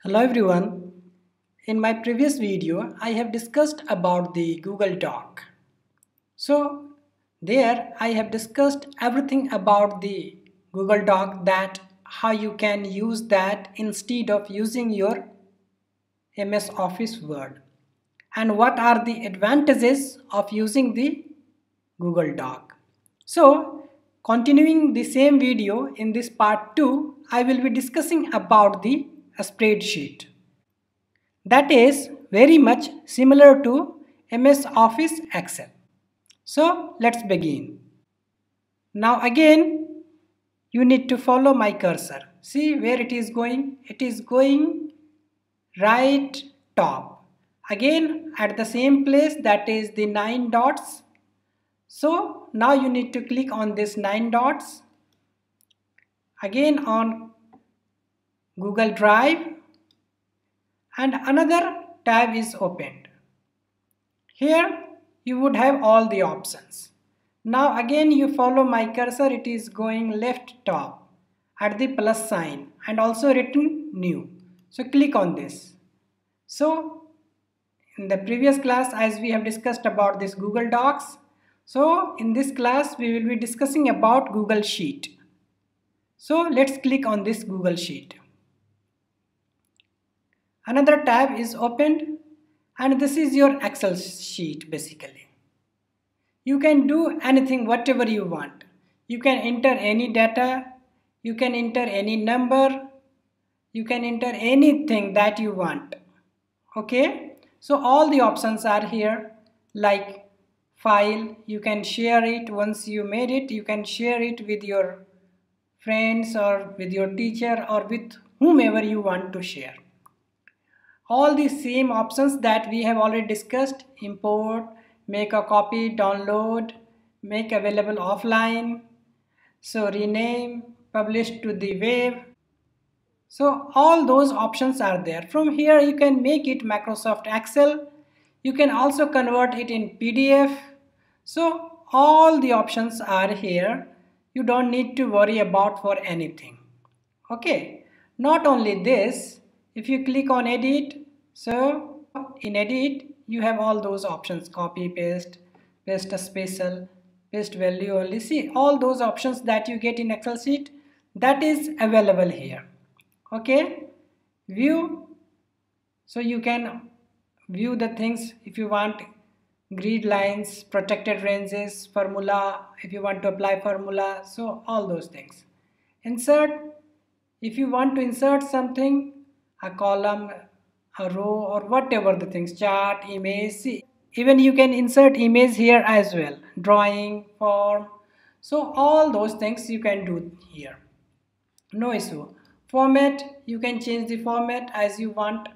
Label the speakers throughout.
Speaker 1: Hello everyone. In my previous video, I have discussed about the Google Doc. So there I have discussed everything about the Google Doc, that how you can use that instead of using your MS Office Word, and what are the advantages of using the Google Doc. So continuing the same video, in this part 2 I will be discussing about the spreadsheet. That is very much similar to MS Office Excel. So let's begin. Now again you need to follow my cursor. See where it is going? It is going right top. Again at the same place, that is the 9 dots. So now you need to click on this 9 dots. Again on Google Drive, and another tab is opened. Here you would have all the options. Now again you follow my cursor, it is going left top at the plus sign and also written new. So click on this. So in the previous class, as we have discussed about this Google Docs, so in this class we will be discussing about Google Sheet. So let's click on this Google Sheet. Another tab is opened, and this is your Excel sheet basically. You can do anything, whatever you want. You can enter any data, you can enter any number, you can enter anything that you want. Okay, so all the options are here, like file, you can share it. Once you made it, you can share it with your friends or with your teacher or with whomever you want to share. All the same options that we have already discussed: import, make a copy, download, make available offline, so rename, publish to the web. So all those options are there. From here you can make it Microsoft Excel. You can also convert it in PDF. So all the options are here. You don't need to worry about for anything. Okay, not only this, if you click on edit, so in edit you have all those options: copy, paste, paste a special, paste value only. See all those options that you get in Excel sheet, that is available here. Okay, view, so you can view the things if you want: grid lines, protected ranges, formula, if you want to apply formula, so all those things. Insert, if you want to insert something, a column, a row, or whatever the things, chart, image. See, even you can insert image here as well, drawing, form. So all those things you can do here, no issue. Format, you can change the format as you want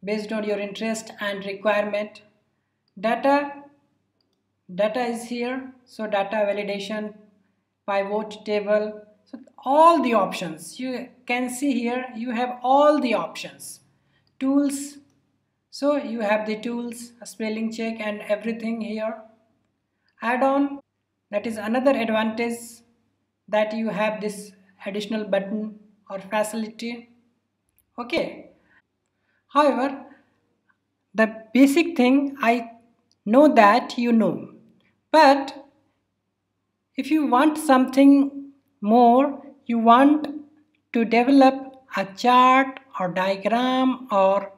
Speaker 1: based on your interest and requirement. Data, data is here, so data validation, pivot table, so all the options you can see here. You have all the options. Tools, so you have the tools, spelling check and everything here. Add-on, that is another advantage, that you have this additional button or facility. Okay, however, the basic thing I know that you know, but if you want something more, you want to develop a chart or diagram or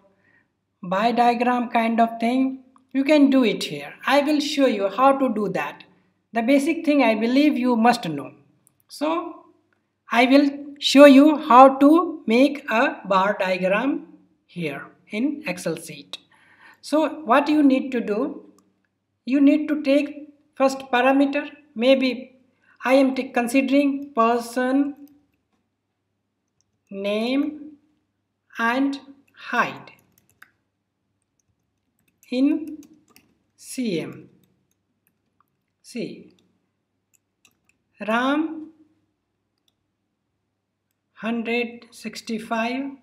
Speaker 1: by diagram kind of thing, you can do it here. I will show you how to do that. The basic thing I believe you must know. So I will show you how to make a bar diagram here in Excel sheet. So what you need to do, you need to take first parameter. Maybe I am considering person, name and height in cm. See, RAM 165,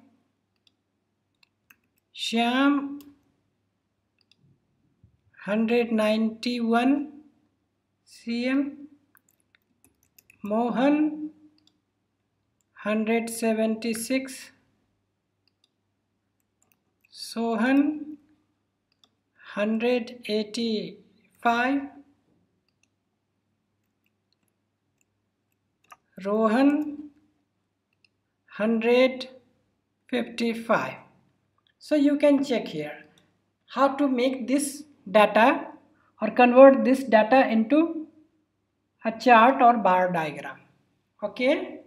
Speaker 1: Shyam 191 cm, Mohan 176 Sohan 185, Rohan 155. So you can check here how to make this data or convert this data into a chart or bar diagram. Okay,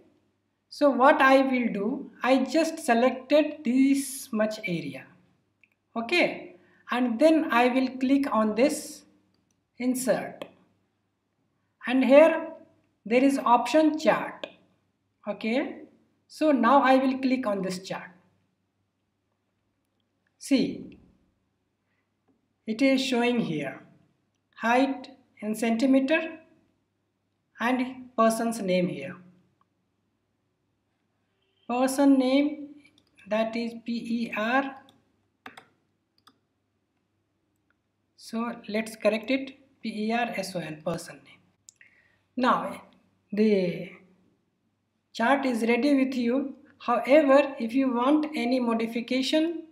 Speaker 1: so what I will do, I just selected this much area. Okay, and then I will click on this insert, and here there is option chart. Okay, so now I will click on this chart. See, it is showing here height in centimeter and person's name here. Person name, that is PER. So let's correct it, PERSON, person name. Now the chart is ready with you. However, if you want any modification,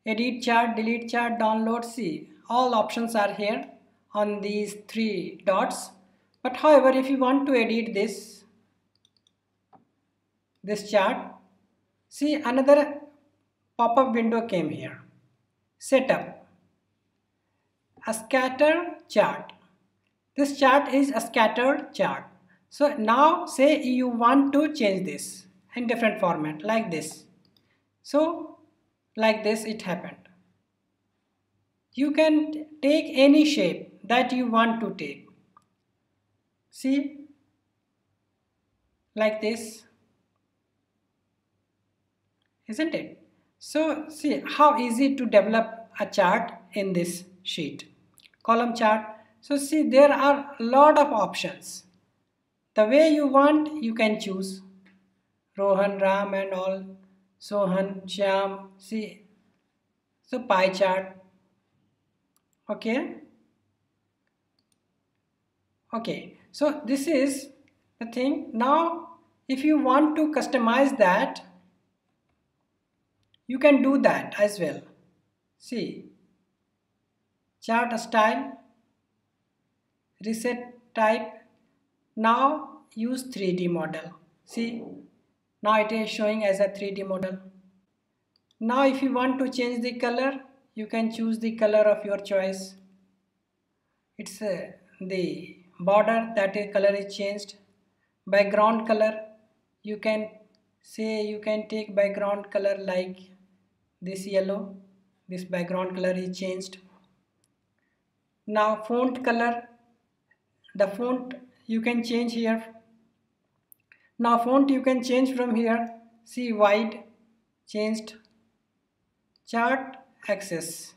Speaker 1: edit chart, delete chart, download, see, all options are here on these three dots. But however, if you want to edit this chart, see, another pop-up window came here. Setup, a scatter chart. This chart is a scattered chart. So now say you want to change this in different format like this. So like this it happened. You can take any shape that you want to take. See, like this, isn't it? So see how easy to develop a chart in this sheet. Column chart. So see, there are a lot of options. The way you want, you can choose. Rohan, Ram and all. Sohan, Shyam. See, so pie chart. Okay. Okay. So this is the thing. Now, if you want to customize that, you can do that as well. See, chart style, reset type. Now use 3D model. See, now it is showing as a 3D model. Now if you want to change the color, you can choose the color of your choice. It's the border, that is color is changed. Background color, you can say you can take background color like this yellow. This background color is changed. Now font color, the font you can change here. Now font you can change from here. See, wide changed. Chart axis,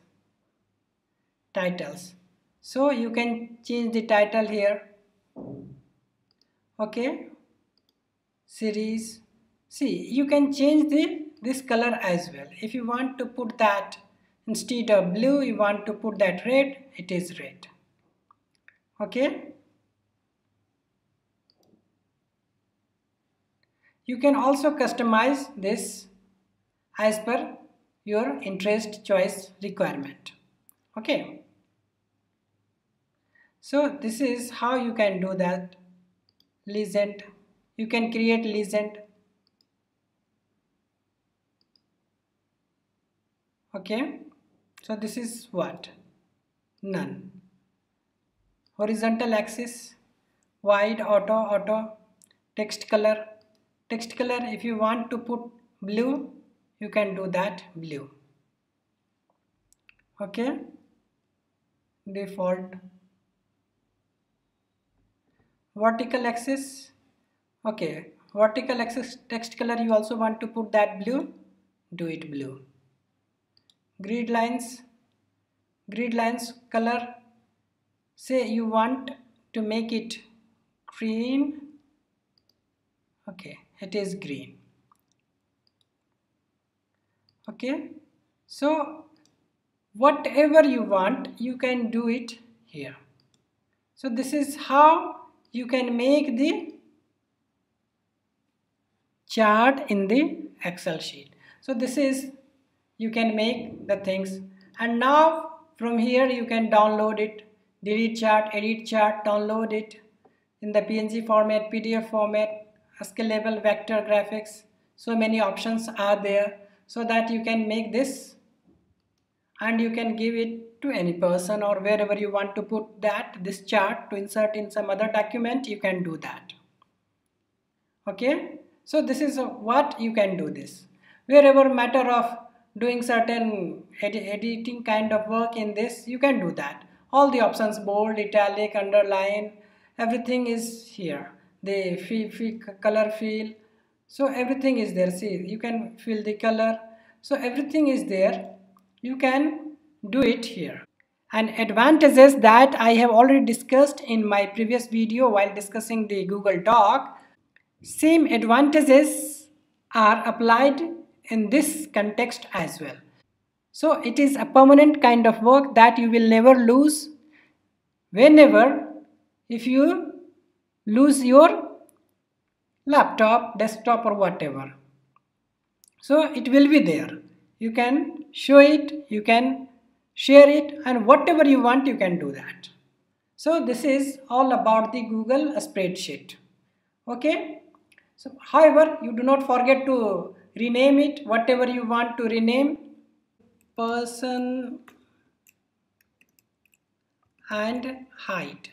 Speaker 1: titles, so you can change the title here. Okay, series. See, you can change this color as well. If you want to put that instead of blue, you want to put that red, it is red. Okay, you can also customize this as per your interest, choice, requirement. Okay, so this is how you can do that. Legend, you can create legend. Okay, so this is what? None. Horizontal axis, wide, auto. Text color, if you want to put blue, you can do that, blue. Okay, default. Vertical axis, okay, vertical axis text color, you also want to put that blue, do it blue. Grid lines color, say you want to make it green. Okay, it is green. Okay, so whatever you want, you can do it here. So this is how you can make the chart in the Excel sheet. So this is you can make the things. And now from here you can download it, delete chart, edit chart, download it in the PNG format, PDF format, scalable vector graphics. So many options are there, so that you can make this and you can give it to any person, or wherever you want to put this chart to insert in some other document, you can do that. Okay, so this is what you can do this. Wherever matter of doing certain editing kind of work in this, you can do that. All the options, bold, italic, underline, everything is here. The color fill, so everything is there. See, you can fill the color, so everything is there. You can do it here. And advantages that I have already discussed in my previous video while discussing the Google Doc, same advantages are applied in this context as well. So it is a permanent kind of work that you will never lose. Whenever if you lose your laptop, desktop or whatever, so it will be there. You can show it, you can share it, and whatever you want you can do that. So this is all about the Google spreadsheet. Okay, so however, you do not forget to rename it whatever you want to rename. Person and height.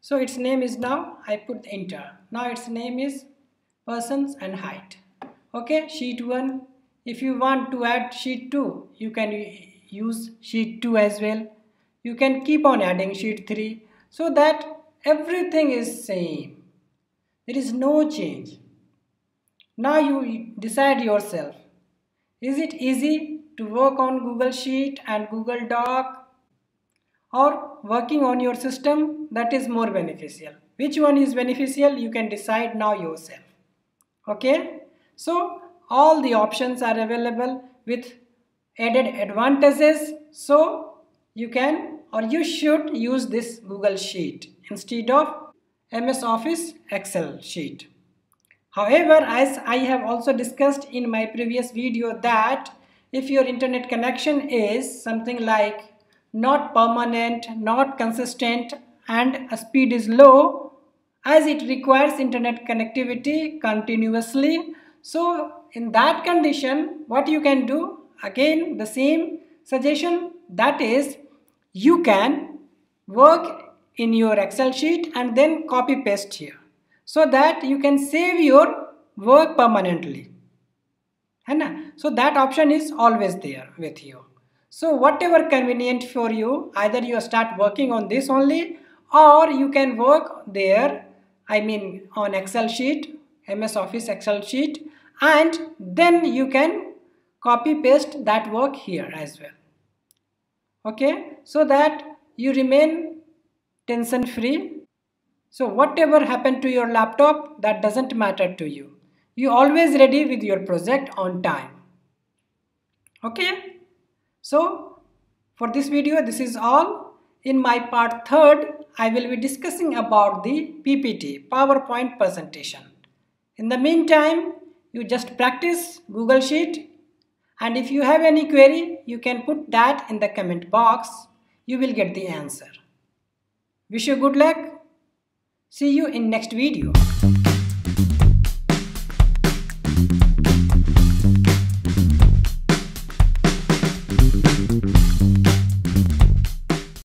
Speaker 1: So its name is, now I put enter. Now its name is persons and height. Okay, sheet 1. If you want to add sheet 2, you can use sheet 2 as well. You can keep on adding sheet 3, so that everything is same. There is no change. Now you decide yourself. Is it easy to work on Google Sheet and Google Doc, or working on your system that is more beneficial? Which one is beneficial? You can decide now yourself. Okay, so all the options are available with added advantages. So you can, or you should use this Google Sheet instead of MS Office Excel sheet. However, as I have also discussed in my previous video, that if your internet connection is something like not permanent, not consistent, and speed is low, as it requires internet connectivity continuously, so in that condition what you can do, again the same suggestion, that is you can work in your Excel sheet and then copy paste here, so that you can save your work permanently. So that option is always there with you. So whatever convenient for you, either you start working on this only, or you can work there, I mean on Excel sheet, MS Office Excel sheet, and then you can copy paste that work here as well. Okay, so that you remain tension free. So whatever happened to your laptop, that doesn't matter to you. You always ready with your project on time. Okay, so for this video, this is all. In my part 3rd, I will be discussing about the PPT, PowerPoint presentation. In the meantime, you just practice Google Sheet, and if you have any query, you can put that in the comment box. You will get the answer. Wish you good luck. See you in next video.